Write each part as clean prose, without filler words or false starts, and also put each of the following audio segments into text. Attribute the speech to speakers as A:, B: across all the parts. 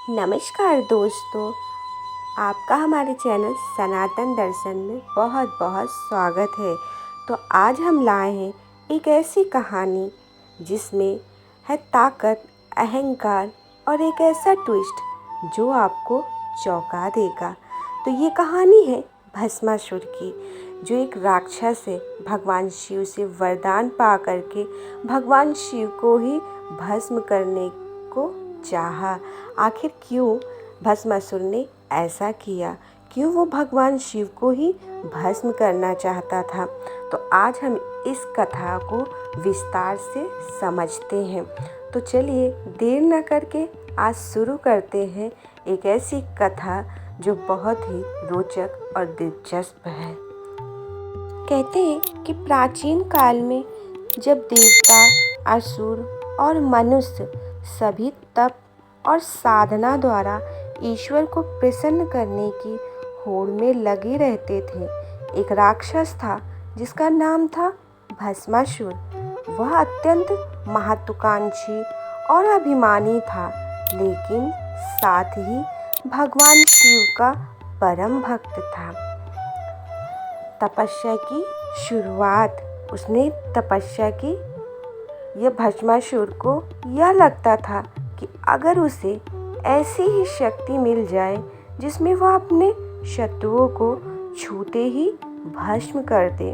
A: नमस्कार दोस्तों, आपका हमारे चैनल सनातन दर्शन में बहुत बहुत स्वागत है। तो आज हम लाए हैं एक ऐसी कहानी जिसमें है ताकत, अहंकार और एक ऐसा ट्विस्ट जो आपको चौंका देगा। तो ये कहानी है भस्मासुर की, जो एक राक्षस है। भगवान शिव से वरदान पा करके भगवान शिव को ही भस्म करने को चाहा। आखिर क्यों भस्मासुर ने ऐसा किया? क्यों वो भगवान शिव को ही भस्म करना चाहता था? तो आज हम इस कथा को विस्तार से समझते हैं। तो चलिए देर न करके आज शुरू करते हैं एक ऐसी कथा जो बहुत ही रोचक और दिलचस्प है। कहते हैं कि प्राचीन काल में जब देवता, असुर और मनुष्य सभी तप और साधना द्वारा ईश्वर को प्रसन्न करने की होड़ में लगे रहते थे, एक राक्षस था जिसका नाम था भस्मासुर। वह अत्यंत महत्वाकांक्षी और अभिमानी था, लेकिन साथ ही भगवान शिव का परम भक्त था। तपस्या की शुरुआत उसने तपस्या की। यह भस्मासुर को यह लगता था कि अगर उसे ऐसी ही शक्ति मिल जाए जिसमें वह अपने शत्रुओं को छूते ही भस्म कर दे,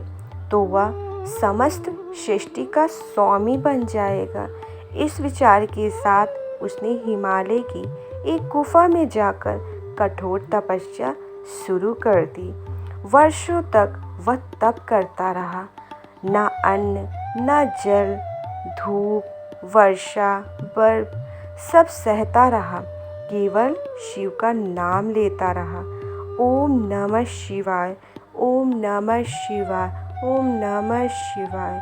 A: तो वह समस्त सृष्टि का स्वामी बन जाएगा। इस विचार के साथ उसने हिमालय की एक गुफा में जाकर कठोर तपस्या शुरू कर दी। वर्षों तक वह तप करता रहा। न अन्न, न जल, धूप, वर्षा, बर्फ सब सहता रहा, केवल शिव का नाम लेता रहा। ओम नमः शिवाय, ओम नमः शिवाय, ओम नमः शिवाय।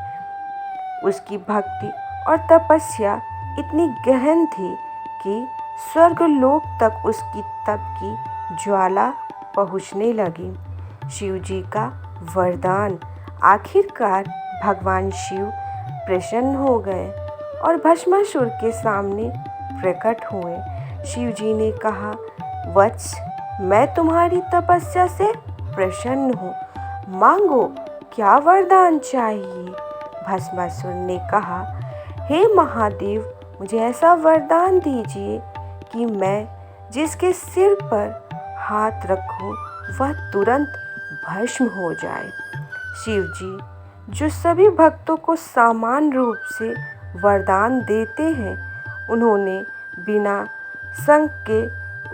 A: उसकी भक्ति और तपस्या इतनी गहन थी कि स्वर्गलोक तक उसकी तप की ज्वाला पहुँचने लगी। शिव जी का वरदान। आखिरकार भगवान शिव प्रसन्न हो गए और भस्मासुर के सामने प्रकट हुए। शिव जी ने कहा, वत्स, मैं तुम्हारी तपस्या से प्रसन्न हूँ, मांगो, क्या वरदान चाहिए? भस्मासुर ने कहा, हे महादेव, मुझे ऐसा वरदान दीजिए कि मैं जिसके सिर पर हाथ रखूं वह तुरंत भस्म हो जाए। शिव जी, जो सभी भक्तों को समान रूप से वरदान देते हैं, उन्होंने बिना संग के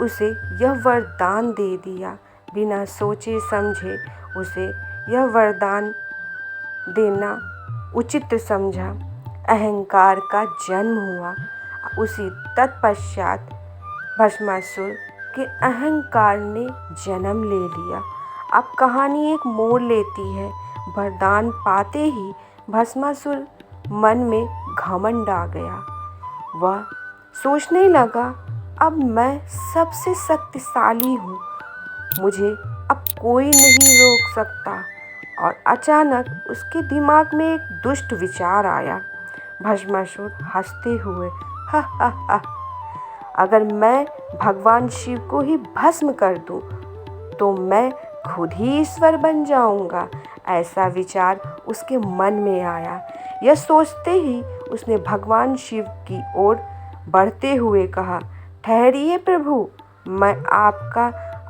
A: उसे यह वरदान दे दिया। बिना सोचे समझे उसे यह वरदान देना उचित समझा। अहंकार का जन्म हुआ। उसी तत्पश्चात भस्मासुर के अहंकार ने जन्म ले लिया। अब कहानी एक मोड़ लेती है। वरदान पाते ही भस्मासुर मन में घमंड आ गया। वह सोचने लगा, अब मैं सबसे शक्तिशाली हूँ, मुझे अब कोई नहीं रोक सकता। और अचानक उसके दिमाग में एक दुष्ट विचार आया। भस्मासुर हंसते हुए, हा हा हा, अगर मैं भगवान शिव को ही भस्म कर दूँ तो मैं खुद ही ईश्वर बन जाऊंगा। ऐसा विचार उसके मन में आया। यह सोचते ही उसने भगवान शिव की ओर बढ़ते हुए कहा, ठहरिए प्रभु, मैं आपका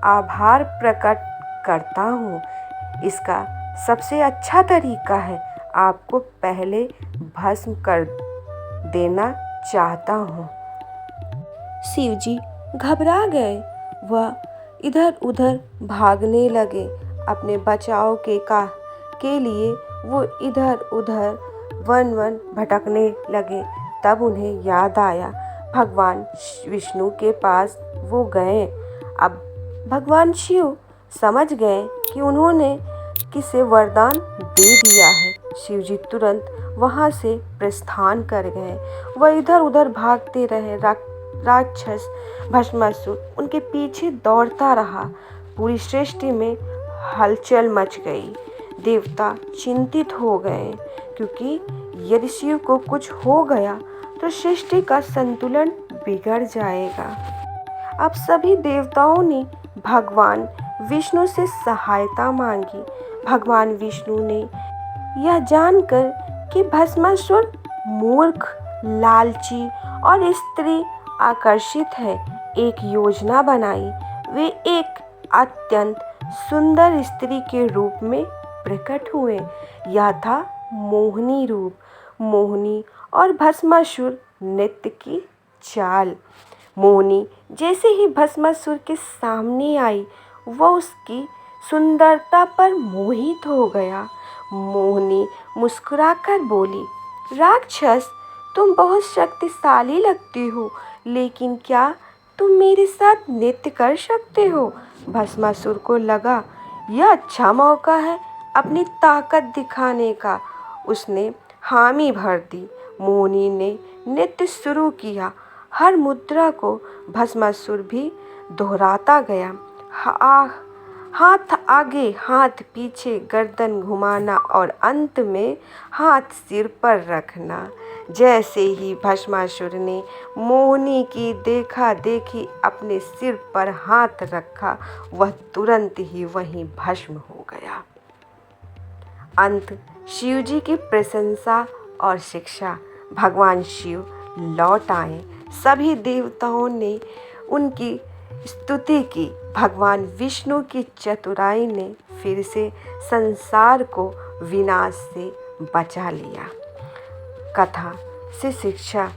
A: आभार प्रकट करता हूँ। इसका सबसे अच्छा तरीका है, आपको पहले भस्म कर देना चाहता हूँ। शिव जी घबरा गए। वह इधर उधर भागने लगे। अपने बचाव के लिए वो इधर उधर वन वन भटकने लगे। तब उन्हें याद आया, भगवान विष्णु के पास वो गए। अब भगवान शिव समझ गए कि उन्होंने किसे वरदान दे दिया है। शिव जी तुरंत वहाँ से प्रस्थान कर गए। वह इधर उधर भागते रहे। राक्षस भस्मासुर उनके पीछे दौड़ता रहा। पूरी सृष्टि में हलचल मच गई। देवता चिंतित हो गए, क्योंकि यदि शिव को कुछ हो गया तो सृष्टि का संतुलन बिगड़ जाएगा। अब सभी देवताओं ने भगवान विष्णु से सहायता मांगी। भगवान विष्णु ने यह जानकर कि भस्मासुर मूर्ख, लालची और स्त्री आकर्षित है, एक योजना बनाई। वे एक अत्यंत सुंदर स्त्री के रूप में प्रकट हुए। यह था मोहिनी रूप। मोहिनी और भस्मासुर नृत्य की चाल। मोहिनी जैसे ही भस्मासुर के सामने आई, वह उसकी सुंदरता पर मोहित हो गया। मोहिनी मुस्कुराकर बोली, राक्षस, तुम बहुत शक्तिशाली लगती हो, लेकिन क्या तुम मेरे साथ नृत्य कर सकते हो? भस्मासुर को लगा यह अच्छा मौका है अपनी ताकत दिखाने का। उसने हामी भर दी। मोहिनी ने नृत्य शुरू किया। हर मुद्रा को भस्मासुर भी दोहराता गया। हाथ आगे, हाथ पीछे, गर्दन घुमाना और अंत में हाथ सिर पर रखना। जैसे ही भस्मासुर ने मोहिनी की देखा देखी अपने सिर पर हाथ रखा, वह तुरंत ही वहीं भस्म हो गया। अंत शिवजी की प्रशंसा और शिक्षा। भगवान शिव लौट आए। सभी देवताओं ने उनकी स्तुति की। भगवान विष्णु की चतुराई ने फिर से संसार को विनाश से बचा लिया। कथा से शिक्षा।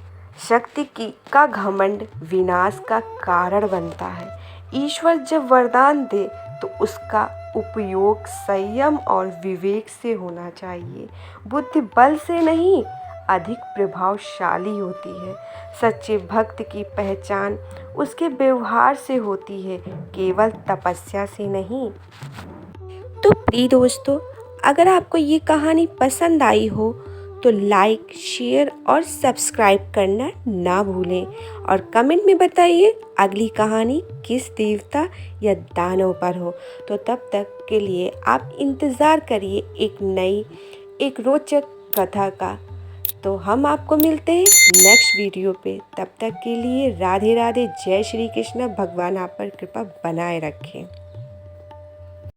A: शक्ति का घमंड विनाश का कारण बनता है। ईश्वर जब वरदान दे तो उसका उपयोग संयम और विवेक से होना चाहिए। बुद्धि बल से नहीं, अधिक प्रभावशाली होती है। सच्चे भक्त की पहचान उसके व्यवहार से होती है, केवल तपस्या से नहीं। तो प्रिय दोस्तों, अगर आपको ये कहानी पसंद आई हो तो लाइक, शेयर और सब्सक्राइब करना ना भूलें और कमेंट में बताइए अगली कहानी किस देवता या दानव पर हो। तो तब तक के लिए आप इंतज़ार करिए एक रोचक कथा का। तो हम आपको मिलते हैं नेक्स्ट वीडियो पे। तब तक के लिए राधे राधे, जय श्री कृष्ण। भगवान आप पर कृपा बनाए रखें।